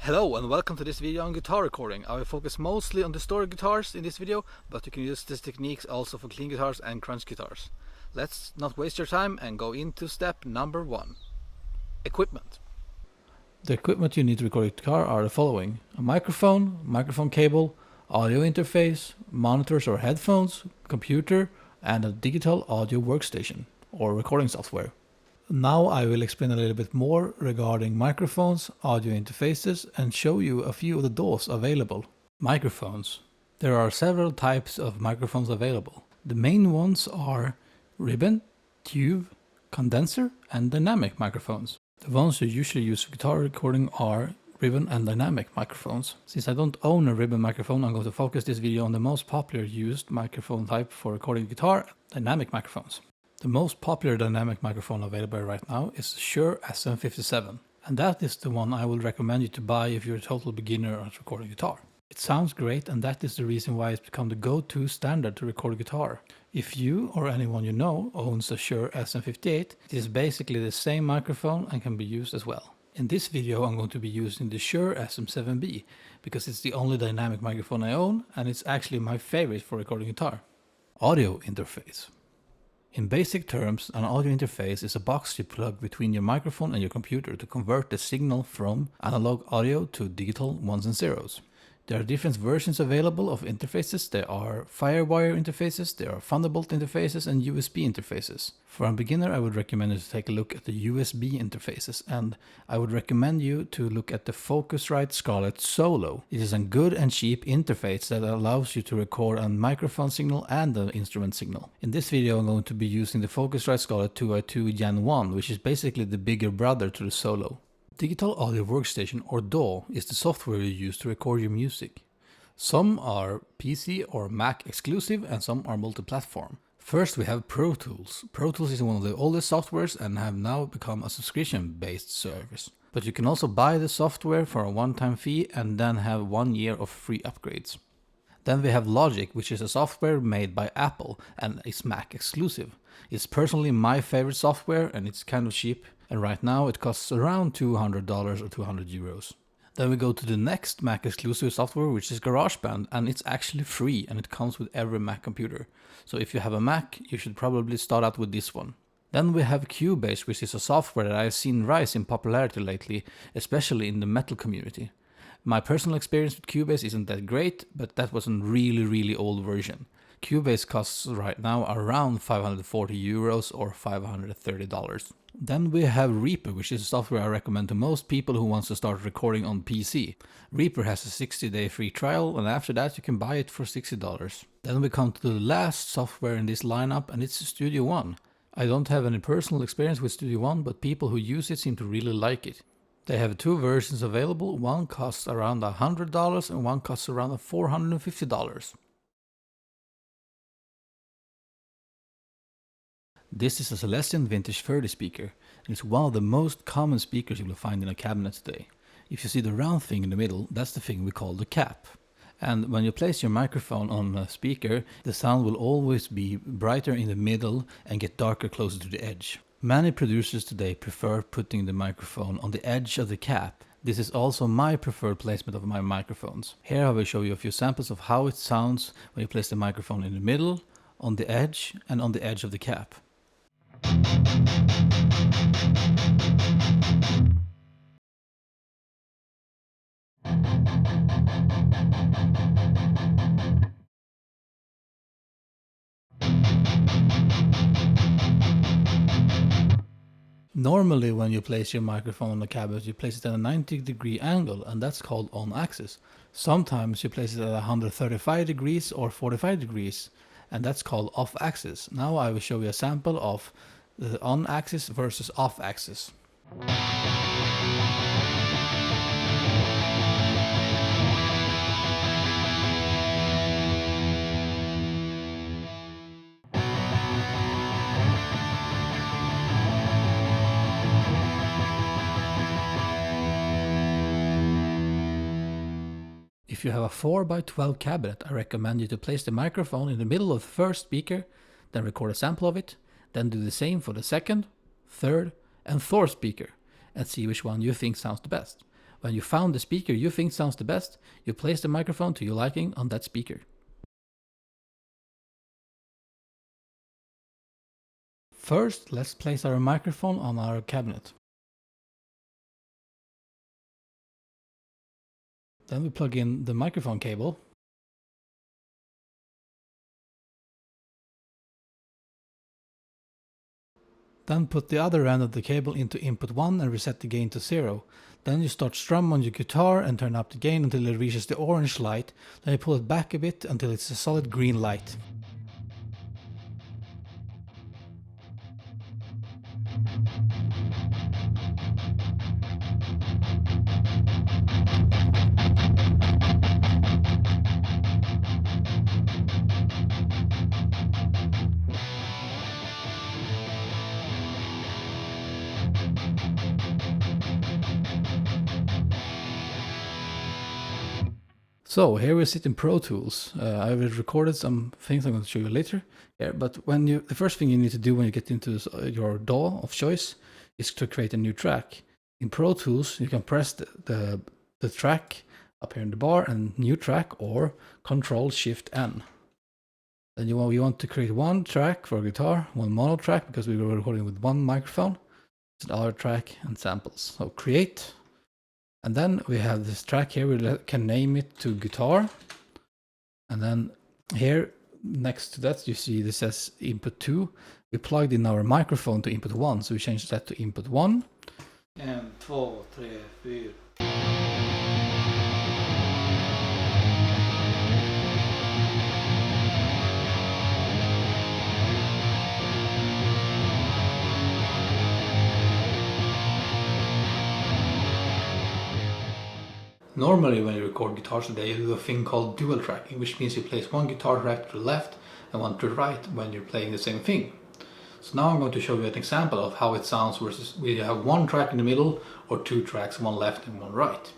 Hello and welcome to this video on guitar recording. I will focus mostly on distorted guitars in this video, but you can use these techniques also for clean guitars and crunch guitars. Let's not waste your time and go into step number 1. Equipment. The equipment you need to record a guitar are the following: a microphone, microphone cable, audio interface, monitors or headphones, computer, and a digital audio workstation or recording software. Now I will explain a little bit more regarding microphones, audio interfaces, and show you a few of the DAWs available. Microphones. There are several types of microphones available. The main ones are ribbon, tube, condenser, and dynamic microphones. The ones you usually use for guitar recording are ribbon and dynamic microphones. Since I don't own a ribbon microphone, I'm going to focus this video on the most popular used microphone type for recording guitar, dynamic microphones. The most popular dynamic microphone available right now is the Shure SM57, and that is the one I would recommend you to buy if you're a total beginner at recording guitar. It sounds great, and that is the reason why it's become the go-to standard to record guitar. If you or anyone you know owns a Shure SM58, it is basically the same microphone and can be used as well. In this video I'm going to be using the Shure SM7B because it's the only dynamic microphone I own, and it's actually my favorite for recording guitar. Audio interface. In basic terms, an audio interface is a box you plug between your microphone and your computer to convert the signal from analog audio to digital ones and zeros. There are different versions available of interfaces. There are Firewire interfaces, there are Thunderbolt interfaces, and USB interfaces. For a beginner, I would recommend you to take a look at the USB interfaces, and I would recommend you to look at the Focusrite Scarlett Solo. It is a good and cheap interface that allows you to record a microphone signal and an instrument signal. In this video, I'm going to be using the Focusrite Scarlett 2i2 Gen 1, which is basically the bigger brother to the Solo. Digital Audio Workstation, or DAW, is the software you use to record your music. Some are PC or Mac exclusive and some are multi-platform. First we have Pro Tools. Pro Tools is one of the oldest softwares and have now become a subscription-based service. But you can also buy the software for a one-time fee and then have 1 year of free upgrades. Then we have Logic, which is a software made by Apple and is Mac exclusive. It's personally my favorite software and it's kind of cheap. And right now it costs around $200 or 200 euros. Then we go to the next Mac exclusive software, which is GarageBand, and it's actually free and it comes with every Mac computer. So if you have a Mac, you should probably start out with this one. Then we have Cubase, which is a software that I've seen rise in popularity lately, especially in the metal community. My personal experience with Cubase isn't that great, but that was a really old version. Cubase costs right now around 540 euros or $530. Then we have Reaper, which is a software I recommend to most people who wants to start recording on PC. Reaper has a 60-day free trial, and after that you can buy it for $60. Then we come to the last software in this lineup, and it's Studio One. I don't have any personal experience with Studio One, but people who use it seem to really like it. They have two versions available. One costs around $100 and one costs around $450. This is a Celestion Vintage 30 speaker, and it's one of the most common speakers you will find in a cabinet today. If you see the round thing in the middle, that's the thing we call the cap. And when you place your microphone on a speaker, the sound will always be brighter in the middle and get darker closer to the edge. Many producers today prefer putting the microphone on the edge of the cap. This is also my preferred placement of my microphones. Here I will show you a few samples of how it sounds when you place the microphone in the middle, on the edge, and on the edge of the cap. Normally when you place your microphone on the cabinet, you place it at a 90-degree angle, and that's called on axis. Sometimes you place it at 135 degrees or 45 degrees, and that's called off axis. Now I will show you a sample of the on axis versus off axis. If you have a 4x12 cabinet, I recommend you to place the microphone in the middle of the first speaker, then record a sample of it, then do the same for the second, third, and fourth speaker, and see which one you think sounds the best. When you found the speaker you think sounds the best, you place the microphone to your liking on that speaker. First, let's place our microphone on our cabinet. Then we plug in the microphone cable. Then put the other end of the cable into input 1 and reset the gain to 0. Then you start strum on your guitar and turn up the gain until it reaches the orange light. Then you pull it back a bit until it's a solid green light. So here we sit in Pro Tools. I already recorded some things I'm going to show you later. Yeah, but the first thing you need to do when you get into your DAW of choice is to create a new track. In Pro Tools, you can press the track up here in the bar and new track, or Ctrl-Shift-N. Then we want to create one track for guitar, one mono track because we were recording with one microphone. It's another track and samples. So create. And then we have this track here, we can name it to guitar. And then here next to that you see this says input 2. We plugged in our microphone to input 1, so we changed that to input 1. 1, 2, 3, 4. Normally when you record guitars today, you do a thing called dual tracking, which means you place one guitar track to the left and one to the right when you're playing the same thing. So now I'm going to show you an example of how it sounds versus we have one track in the middle or two tracks, one left and one right.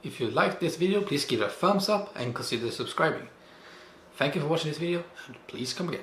If you liked this video, please give it a thumbs up and consider subscribing. Thank you for watching this video, and please come again.